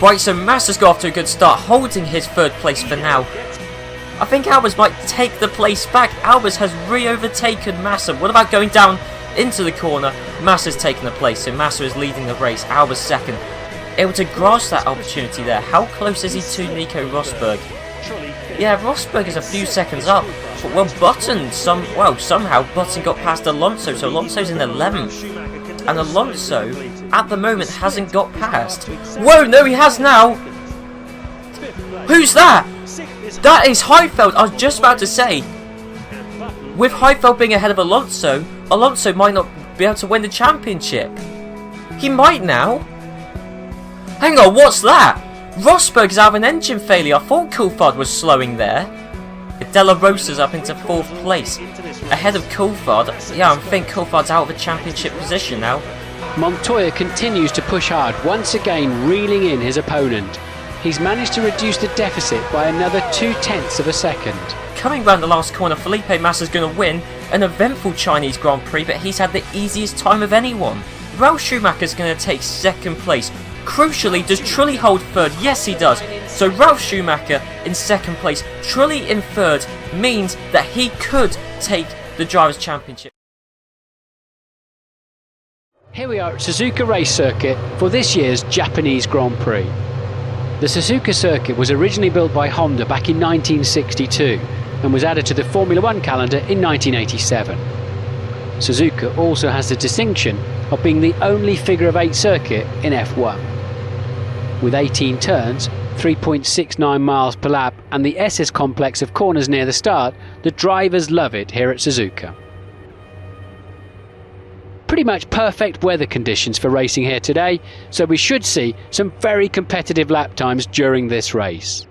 Right, so Massa's got off to a good start, holding his third place for now. I think Albers might take the place back. Albers has re-overtaken Massa. What about going down into the corner? Massa's taken the place, so Massa is leading the race. Albers second. Able to grasp that opportunity there. How close is he to Nico Rosberg? Yeah, Rosberg is a few seconds up. But, well, Button, somehow Button got past Alonso, so Alonso's in 11th. And Alonso, at the moment, hasn't got past. Whoa, no, he has now! Who's that? That is Heifeld. I was just about to say, with Heifeld being ahead of Alonso, Alonso might not be able to win the championship. He might now. Hang on, what's that? Rosberg is out of an engine failure. I thought Coulthard was slowing there. Della Rosa's up into 4th place, ahead of Coulthard. Yeah, I think Coulthard's out of the championship position now. Montoya continues to push hard, once again reeling in his opponent. He's managed to reduce the deficit by another 0.2 of a second. Coming round the last corner, Felipe Massa's going to win an eventful Chinese Grand Prix, but he's had the easiest time of anyone. Ralf Schumacher's going to take 2nd place. Crucially, does Trulli hold 3rd? Yes, he does. So Ralf Schumacher in 2nd place. Trulli in 3rd means that he could take the Drivers' Championship. Here we are at Suzuka Race Circuit for this year's Japanese Grand Prix. The Suzuka circuit was originally built by Honda back in 1962 and was added to the Formula One calendar in 1987. Suzuka also has the distinction of being the only figure-of-8 circuit in F1. With 18 turns, 3.69 miles per lap and the SS complex of corners near the start, the drivers love it here at Suzuka. Pretty much perfect weather conditions for racing here today, so we should see some very competitive lap times during this race.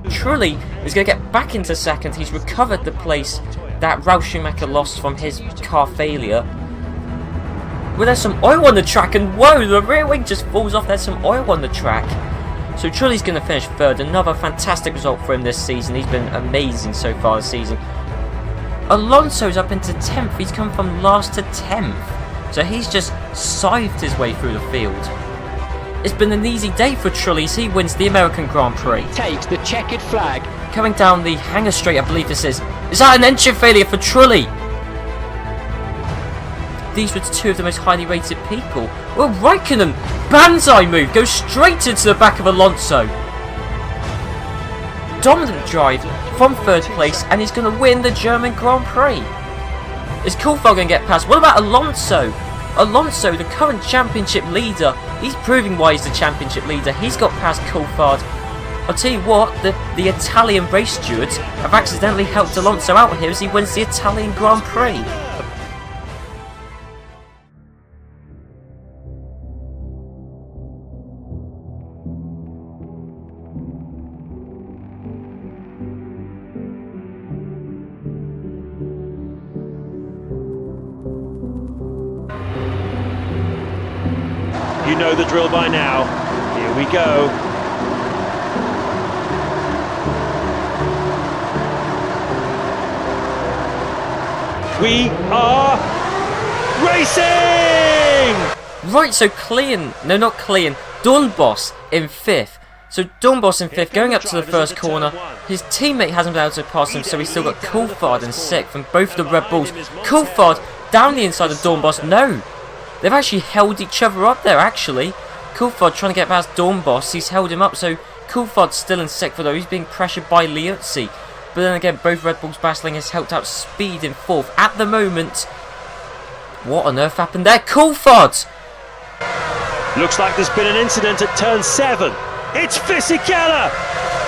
Trulli is going to get back into 2nd. He's recovered the place that Ralf Schumacher lost from his car failure. Well, there's some oil on the track, and whoa, the rear wing just falls off. There's some oil on the track. So Trulli's going to finish 3rd. Another fantastic result for him this season. He's been amazing so far this season. Alonso's up into 10th. He's come from last to 10th. So he's just scythed his way through the field. It's been an easy day for Trulli as he wins the American Grand Prix. Takes the checkered flag. Coming down the hangar straight, I believe this is. Is that an engine failure for Trulli? These were 2 of the most highly rated people. Well, Raikkonen, banzai move, goes straight into the back of Alonso. Dominant drive from 3rd place, and he's going to win the German Grand Prix. Is Coulthard going to get past? What about Alonso? Alonso, the current championship leader, he's proving why he's the championship leader. He's got past Coulthard. I'll tell you what, the Italian race stewards have accidentally helped Alonso out here as he wins the Italian Grand Prix. You know the drill by now. Here we go. We are racing! Right, so Dornbos in 5th. So Dornbos in 5th, going up to the first corner. His teammate hasn't been able to pass him, so he's still got Coulthard in 6th from both the Red Bulls. Coulthard down the inside of Dornbos. No! They've actually held each other up there, actually. Coulthard trying to get past Dornbos. He's held him up, so Coulthard's still in 6th, although he's being pressured by Liuzzi. But then again, both Red Bulls battling has helped out Speed in 4th. At the moment, what on earth happened there? Coulthard! Looks like there's been an incident at turn 7. It's Fisichella!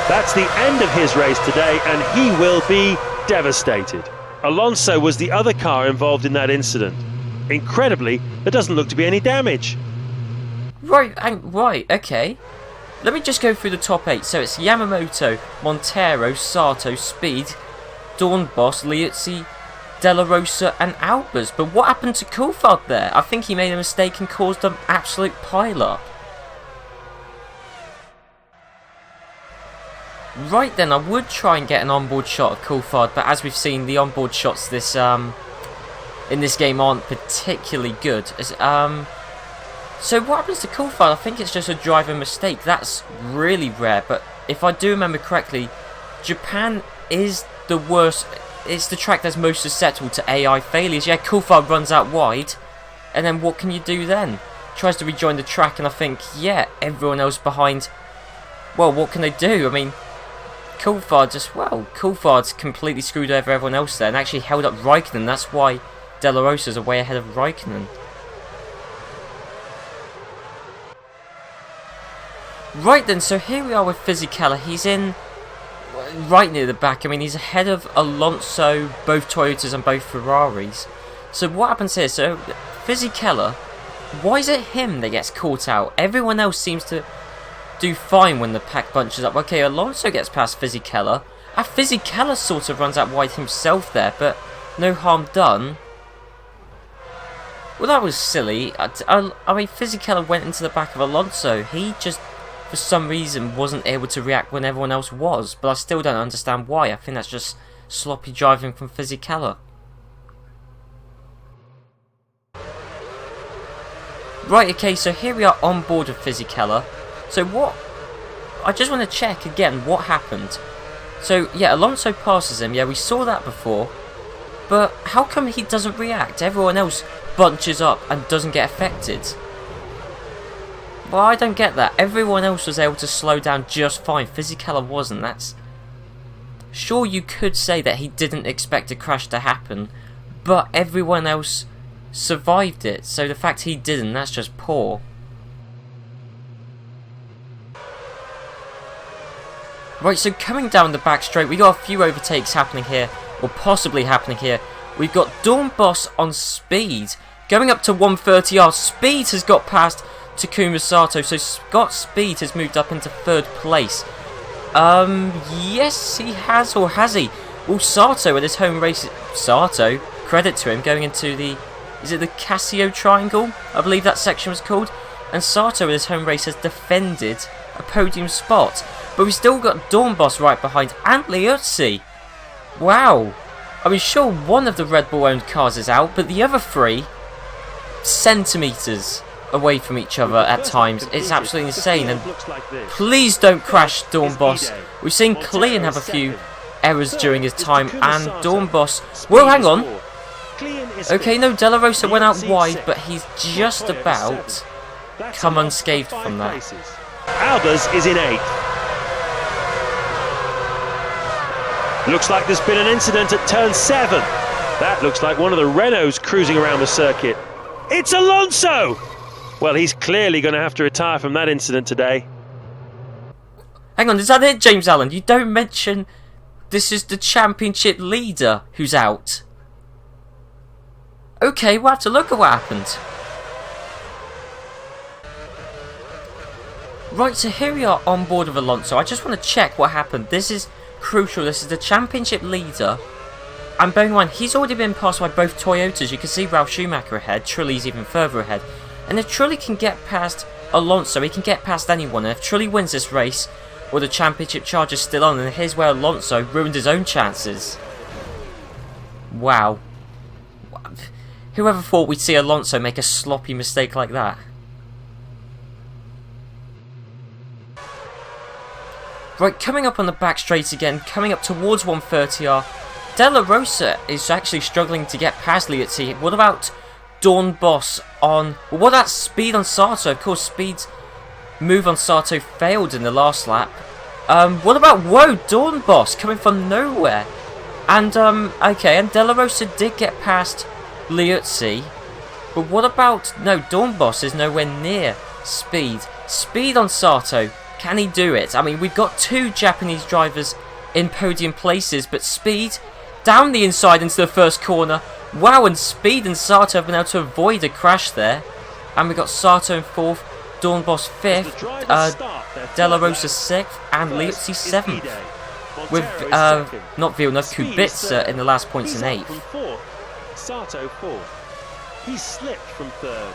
That's the end of his race today, and he will be devastated. Alonso was the other car involved in that incident. Incredibly, there doesn't look to be any damage. Right, okay. Let me just go through the top 8. So it's Yamamoto, Montero, Sato, Speed, Dornbos, Liuzzi, De La Rosa and Albers. But what happened to Coulthard there? I think he made a mistake and caused an absolute pile-up. Right then, I would try and get an onboard shot of Coulthard, but as we've seen, the onboard shots this in this game aren't particularly good. So what happens to Coulthard? I think it's just a driver mistake. That's really rare, but if I do remember correctly, Japan is the worst. It's the track that's most susceptible to AI failures. Yeah, Coulthard runs out wide, and then what can you do then? Tries to rejoin the track, and I think, yeah, everyone else behind, well, what can they do? I mean, Coulthard's completely screwed over everyone else there and actually held up Raikkonen. That's why De La Rosa's are way ahead of Raikkonen. Right then, so here we are with Fisichella. He's in right near the back. I mean, he's ahead of Alonso, both Toyotas and both Ferraris. So what happens here? So Fisichella, why is it him that gets caught out? Everyone else seems to do fine when the pack bunches up. Okay, Alonso gets past Fisichella. Fisichella sort of runs out wide himself there, but no harm done. Well, that was silly. I mean, Fisichella went into the back of Alonso. He just, for some reason, wasn't able to react when everyone else was. But I still don't understand why. I think that's just sloppy driving from Fisichella. Right, okay, so here we are on board with Fisichella. So what, I just want to check again what happened. So yeah, Alonso passes him, yeah, we saw that before. But how come he doesn't react? Everyone else bunches up and doesn't get affected. Well, I don't get that. Everyone else was able to slow down just fine. Fisichella wasn't. That's, sure, you could say that he didn't expect a crash to happen, but everyone else survived it. So the fact he didn't, that's just poor. Right, so coming down the back straight, we got a few overtakes happening here, or possibly happening here. We've got Dawn Boss on Speed, going up to 130R. Speed has got past Takuma Sato, so Scott Speed has moved up into 3rd place. Yes, he has, or has he? Well, Sato at his home race, Sato, credit to him, going into the, is it the Casio Triangle? I believe that section was called. And Sato at his home race has defended a podium spot. But we've still got Dawn Boss right behind, and Liuzzi. Wow. I mean, sure, one of the Red Bull owned cars is out, but the other 3 centimetres away from each other at times. It's absolutely insane. And please don't crash, Dawn Boss. We've seen Clean have a few errors during his time, and Dawn Boss, well, hang on. Okay, no, De La Rosa went out wide, but he's just about come unscathed from that. Albers is in 8th. Looks like there's been an incident at turn 7. That looks like one of the Renaults cruising around the circuit. It's Alonso! Well, he's clearly going to have to retire from that incident today. Hang on, is that it, James Allen? You don't mention this is the championship leader who's out. Okay, we'll have to look at what happened. Right, so here we are on board with Alonso. I just want to check what happened. This is crucial. This is the championship leader. And bearing in mind, he's already been passed by both Toyotas. You can see Ralf Schumacher ahead. Trulli's even further ahead. And if Trulli can get past Alonso, he can get past anyone. And if Trulli wins this race, well, the championship charge is still on. And here's where Alonso ruined his own chances. Wow. Whoever thought we'd see Alonso make a sloppy mistake like that? Right, coming up on the back straight again, coming up towards 130R. De La Rosa is actually struggling to get past Liuzzi. What about Dawn Boss on... Well, what about Speed on Sato? Of course, Speed's move on Sato failed in the last lap. What about... Whoa, Dawn Boss coming from nowhere. And, okay, and De La Rosa did get past Liuzzi. But what about... No, Dawn Boss is nowhere near Speed. Speed on Sato. Can he do it? I mean, we've got 2 Japanese drivers in podium places, but Speed down the inside into the first corner. Wow, and Speed and Sato have been able to avoid a crash there. And we've got Sato in 4th, Dawn Boss 5th, De La Rosa 6th, and Liuzzi 7th. with not Villeneuve, Kubica in the last points in 8th. Sato 4th. He's slipped from 3rd.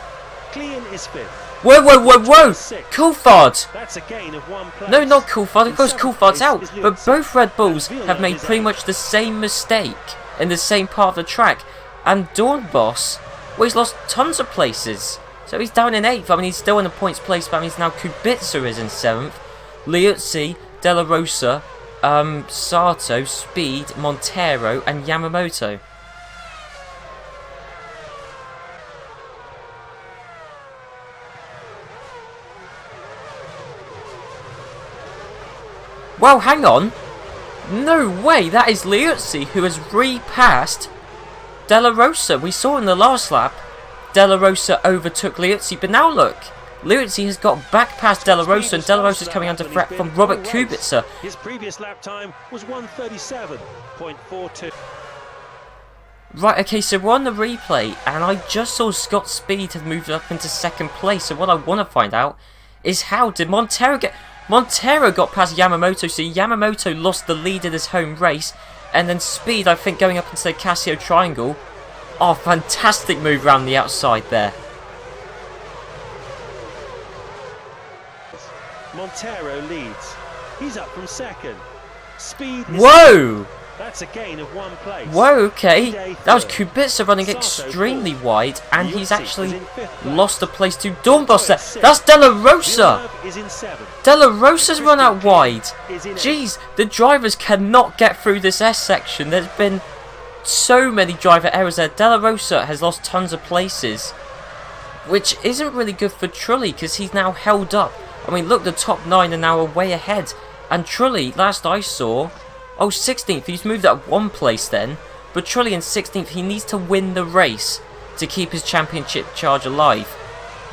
Clean is 5th. Whoa, whoa, whoa, whoa! Coulthard! That's a gain of 1 place. No, not Coulthard. Of course, Coulthard's out. But both Red Bulls have made pretty much the same mistake in the same part of the track. And Dornbos, well, he's lost tons of places. So he's down in 8th. I mean, he's still in the points place, but that means now Kubica is in 7th. Liuzzi, Della Rosa, Sato, Speed, Montero, and Yamamoto. Well, hang on. No way, that is Liuzzi who has repassed Della Rosa. We saw in the last lap, Della Rosa overtook Liuzzi, but now look, Liuzzi has got back past Della Rosa, and Della Rosa is coming under threat from Robert Kubica. His previous lap time was 1:37.42. Right, okay, so we're on the replay, and I just saw Scott Speed had moved up into 2nd place, so what I want to find out is how did Montero get... Montero got past Yamamoto, so Yamamoto lost the lead in his home race, and then Speed, I think, going up into the Casio Triangle. Oh, fantastic move around the outside there. Montero leads. He's up from 2nd. Speed is... Whoa! That's a gain of 1 place. Whoa, okay. That was Kubica running extremely wide, and he's actually lost a place to Dornbos there. That's Della Rosa! Della Rosa's run out wide. Jeez, the drivers cannot get through this S section. There's been so many driver errors there. Della Rosa has lost tons of places, which isn't really good for Trulli, because he's now held up. I mean, look, the top 9 are now way ahead. And Trulli, last I saw... Oh, 16th, he's moved up 1 place then. But Trulli in 16th, he needs to win the race to keep his championship charge alive.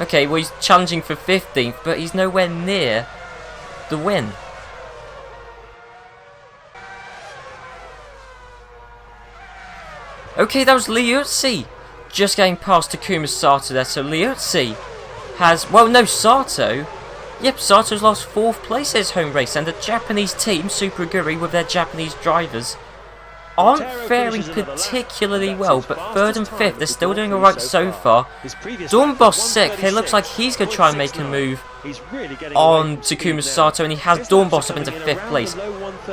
Okay, well, he's challenging for 15th, but he's nowhere near the win. Okay, that was Liuzzi just getting past Takuma Sato there. So Liuzzi has... Well, no, Sato... Yep, Sato's lost 4th place in his home race, and the Japanese team, Super Aguri, with their Japanese drivers, aren't faring particularly well, but 3rd and 5th, they're still doing alright so far. Dornbos 6th, it looks like he's going to try and make a move on Takuma Sato, and he has Dornbos up into 5th place.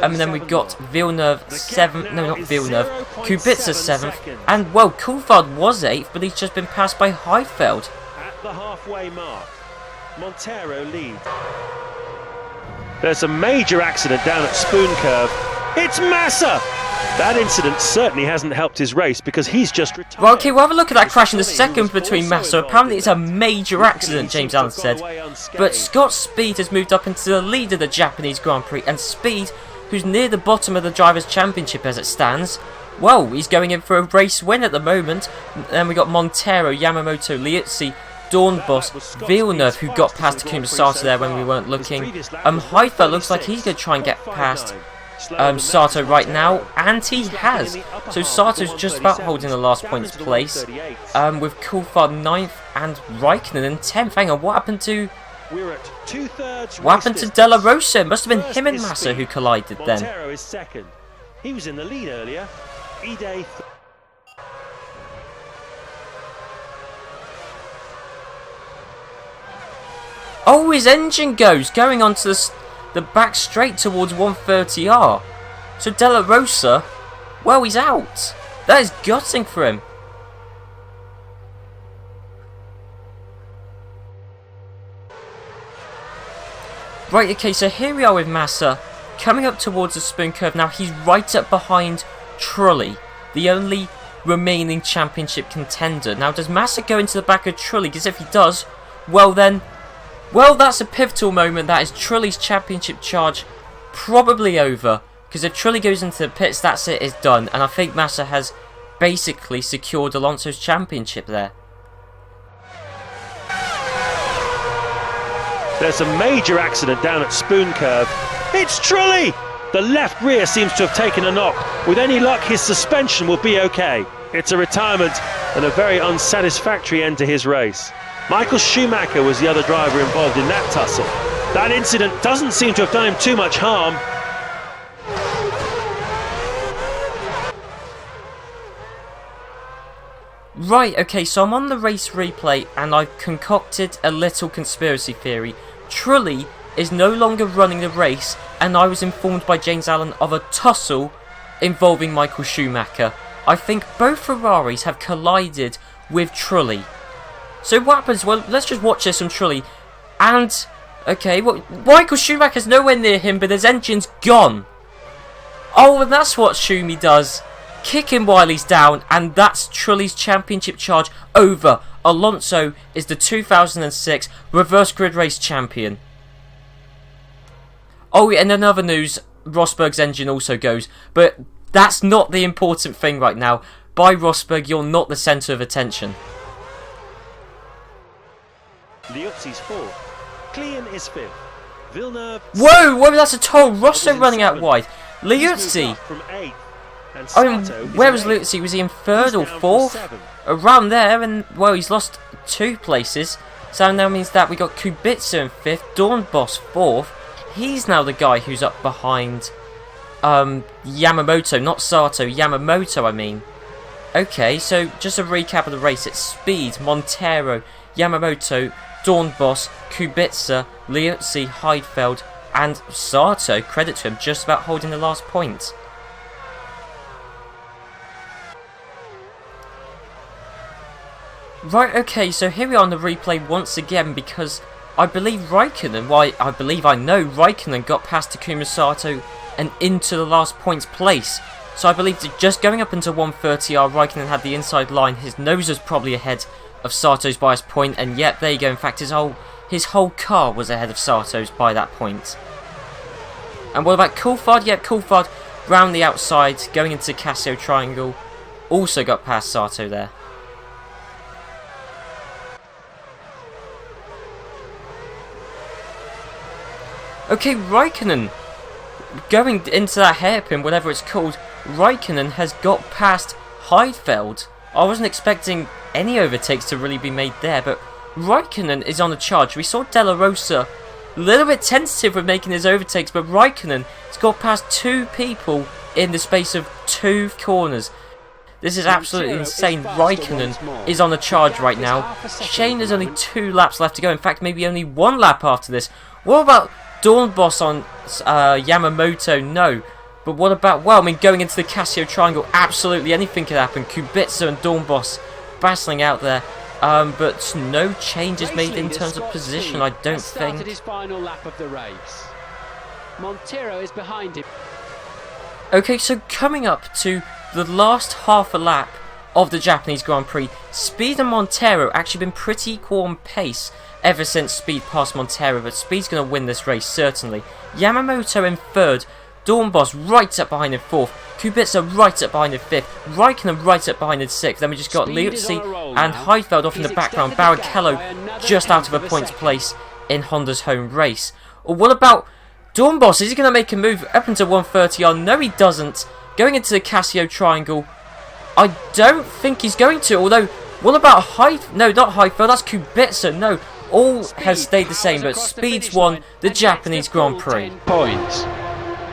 And then we've got Villeneuve 7th, no, not Villeneuve, Kubica 7th, and, well, Coulthard was 8th, but he's just been passed by Heidfeld. At the halfway mark, Montero leads. There's a major accident down at Spoon Curve. It's Massa! That incident certainly hasn't helped his race because he's just retired. Well, okay, we'll have a look at that crash in the second between Massa. Apparently it's a major accident, James Allen said. But Scott Speed has moved up into the lead of the Japanese Grand Prix, and Speed, who's near the bottom of the Drivers' Championship as it stands, well, he's going in for a race win at the moment. Then we got Montero, Yamamoto, Liuzzi, Dornbos, Villeneuve, who got past Takuma Sato there when we weren't looking. Heidfeld looks like he's going to try and get past Sato right now, and he has. So Sato's just about holding the last points place, with Coulthard 9th and Raikkonen in 10th. Hang on, what happened to Della Rosa? It must have been him and Massa who collided then. Montero is 2nd. He was in the lead earlier. Ide. Oh, his engine going onto the back straight towards 130R. So Della Rosa, well, he's out. That is gutting for him. Right, okay, so here we are with Massa coming up towards the Spoon Curve. Now he's right up behind Trulli, the only remaining championship contender. Now, does Massa go into the back of Trulli? Because if he does, well then... Well, that's a pivotal moment. That is Trulli's championship charge probably over. Because if Trulli goes into the pits, that's it, it's done. And I think Massa has basically secured Alonso's championship there. There's a major accident down at Spoon Curve. It's Trulli! The left rear seems to have taken a knock. With any luck, his suspension will be okay. It's a retirement and a very unsatisfactory end to his race. Michael Schumacher was the other driver involved in that tussle. That incident doesn't seem to have done him too much harm. Right, okay, so I'm on the race replay and I've concocted a little conspiracy theory. Trulli is no longer running the race, and I was informed by James Allen of a tussle involving Michael Schumacher. I think both Ferraris have collided with Trulli. So what happens? Well, let's just watch this from Trulli. And, okay, well, Michael Schumacher's nowhere near him, but his engine's gone. Oh, and that's what Schumi does. Kick him while he's down, and that's Trulli's championship charge over. Alonso is the 2006 reverse grid race champion. Oh, and in other news, Rosberg's engine also goes, but that's not the important thing right now. By Rosberg, you're not the centre of attention. Liuzzi's fourth. Klein is fifth. Villeneuve. Whoa, that's a Toro Rosso running out wide. Liuzzi. From eighth. I mean, where was Liuzzi? Was he in third or fourth? Around there, and well, he's lost 2 places. So now means that we got Kubica in 5th, Dornbos 4th. He's now the guy who's up behind Yamamoto, not Sato, Yamamoto I mean. Okay, so just a recap of the race. It's Speed, Montero, Yamamoto, Dornbos, Kubica, Liuzzi, Heidfeld, and Sato, credit to him, just about holding the last point. Right, okay, so here we are on the replay once again, because I believe Raikkonen, I know Raikkonen got past Takuma Sato and into the last points place. So I believe that just going up into 130R, Raikkonen had the inside line, his nose was probably ahead of Sato's by his point, and yet there you go, in fact his whole car was ahead of Sato's by that point. And what about Coulthard? Yep, Coulthard round the outside, going into Casio Triangle, also got past Sato there. Okay, Raikkonen, going into that hairpin, whatever it's called, Raikkonen has got past Heidfeld. I wasn't expecting any overtakes to really be made there, but Raikkonen is on a charge. We saw De La Rosa a little bit tentative with making his overtakes, but Raikkonen has got past 2 people in the space of 2 corners. This is absolutely insane. Raikkonen is on a charge right now. Shane, there's only 2 laps left to go. In fact, maybe only 1 lap after this. What about Dornbos on Yamamoto? No. But what about, well, I mean, going into the Casio Triangle, absolutely anything could happen. Kubica and Dornbos battling out there. But no changes made in terms of position, I don't think. His final lap of the race. Montero is behind him. Okay, so coming up to the last half a lap of the Japanese Grand Prix, Speed and Montero actually been pretty equal on pace ever since Speed passed Montero, but Speed's going to win this race, certainly. Yamamoto in 3rd, Dornbos right up behind in 4th, Kubica right up behind in 5th, Raikkonen right up behind in 6th, then we just got Liuzzi and Heidfeld off in the background, Barrichello just out of a points place in Honda's home race. Or what about Dornbos? Is he going to make a move up into 130R? No, he doesn't. Going into the Casio Triangle, I don't think he's going to, although, what about no, not Heidfeld, that's Kubica, no. All has stayed the same, but Speed's won the Japanese Grand Prix. Points.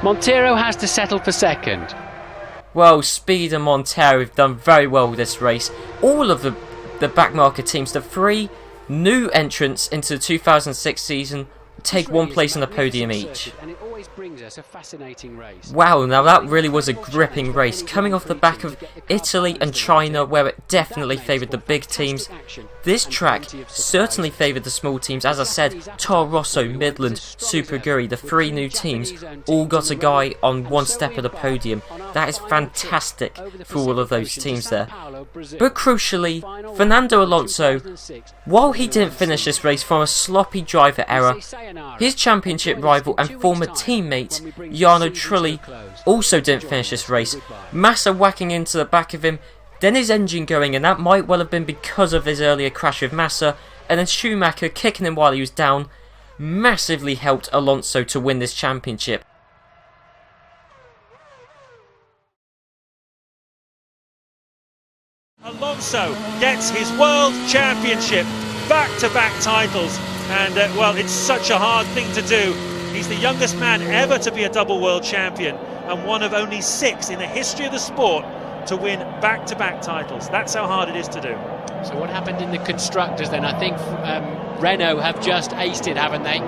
Montero has to settle for 2nd. Well, Speed and Montero have done very well with this race. All of the backmarker teams, the 3 new entrants into the 2006 season, take 1 place on the podium each. A fascinating race. Wow, now that really was a gripping race, coming off the back of Italy and China, where it definitely favoured the big teams. This track certainly favoured the small teams. As I said, Toro Rosso, Midland, Super Aguri, the 3 new teams, all got a guy on 1 step of the podium. That is fantastic for all of those teams there. But crucially, Fernando Alonso, while he didn't finish this race from a sloppy driver error, his championship rival and former teammate Jarno Trulli also didn't finish this race. Massa whacking into the back of him, then his engine going, and that might well have been because of his earlier crash with Massa, and then Schumacher kicking him while he was down massively helped Alonso to win this championship. Alonso gets his World Championship, back-to-back titles, and well, it's such a hard thing to do. He's the youngest man ever to be a double world champion, and one of only 6 in the history of the sport to win back-to-back titles. That's how hard it is to do. So what happened in the constructors then? I think Renault have just aced it, haven't they?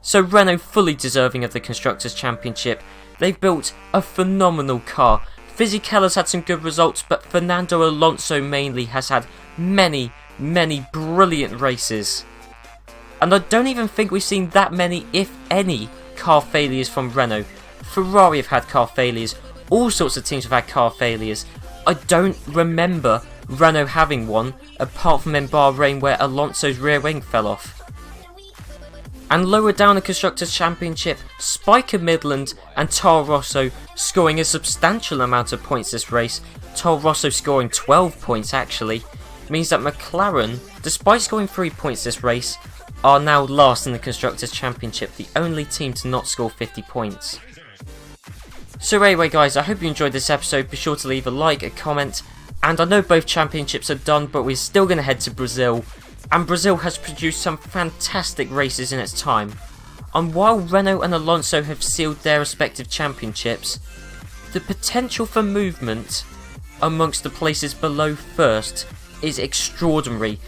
So Renault fully deserving of the Constructors' Championship. They've built a phenomenal car. Fisichella's had some good results, but Fernando Alonso mainly has had many brilliant races. And I don't even think we've seen that many, if any, car failures from Renault. Ferrari have had car failures, all sorts of teams have had car failures. I don't remember Renault having one, apart from in Bahrain where Alonso's rear wing fell off. And lower down the Constructors' Championship, Spiker Midland and Toro Rosso scoring a substantial amount of points this race. Toro Rosso scoring 12 points actually, means that McLaren, despite scoring 3 points this race, are now last in the Constructors' Championship, the only team to not score 50 points. So anyway guys, I hope you enjoyed this episode. Be sure to leave a like, a comment, and I know both championships are done, but we're still going to head to Brazil. And Brazil has produced some fantastic races in its time. And while Renault and Alonso have sealed their respective championships, the potential for movement amongst the places below first is extraordinary.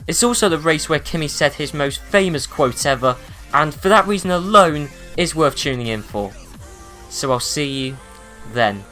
It's also the race where Kimi said his most famous quote ever, and for that reason alone is worth tuning in for. So I'll see you then.